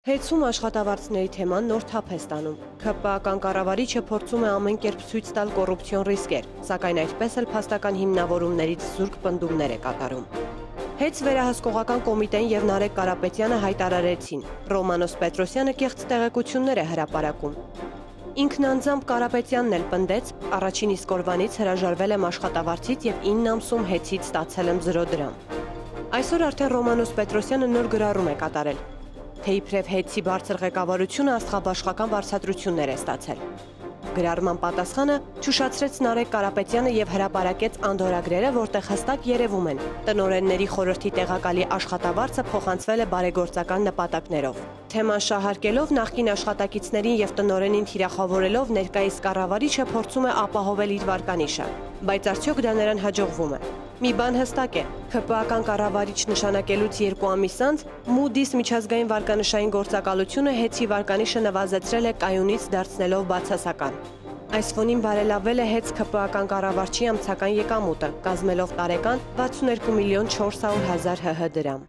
Հեծում աշխատավարձների թեման նոր թափ է ստանում։ ՔՊԱ-ական կառավարիչը փորձում է ամեն կերպ ցույց տալ կոռուպցիոն ռիսկեր, սակայն այդպես էլ փաստական հիմնավորումներից զուրկ պնդումներ է կատարում։ Հեծ վերահսկողական կոմիտեն եւ Նարեկ Կարապետյանը հայտարարեցին, Ռոմանոս Պետրոսյանը կեղծ տեղեկություններ է հրապարակում։ Ինքն անձամբ Կարապետյանն էլ պնդեց, առաջին իսկ օրվանից հրաժարվել եմ աշխատավարձից եւ 9 ամսում հեծից ստացել եմ 0 դրամ։ Այսօր արդեն Ռոմանոս Պետրոսյանը նոր գրառում է կատարել, թե իբրև հեծի բարձր ղեկավարությունը աստղաբաշխական վարձատրություններ է ստացել։ Գրառման պատասխանը ճուշացրեց Նարեկ Կարապետյանը եւ հրապարակեց անդորագրերը, որտեղ հստակ երևում են, տնօրենների խորհրդի տեղակալի աշխատավարձը փոխանցվել է բարեգործական նպատակներով։ Թեման շահարկելով նախկին աշխատակիցներին եւ տնօրենին թիրախավորելով ներկայիս կառավարիչը փորձում է ապահովել իր վարկանիշը, բայց արդյոք դա նրան հաջողվում է։ Մի բան հստակ է, ՔՊԱ-ական կառավարիչ նշանակելուց 2 ամիս անց Moody's միջազգային վարկանշային գործակալությունը հեծի վարկանիշը նվազեցրել է կայունից դարձնելով բացասական։ Այս ֆոնին բարելավվել է հեծ ՔՊԱ-ական կառավարչի ամսական եկամուտը, կազմելով տարեկան 62 միլիոն 400 հազար ՀՀ դրամ։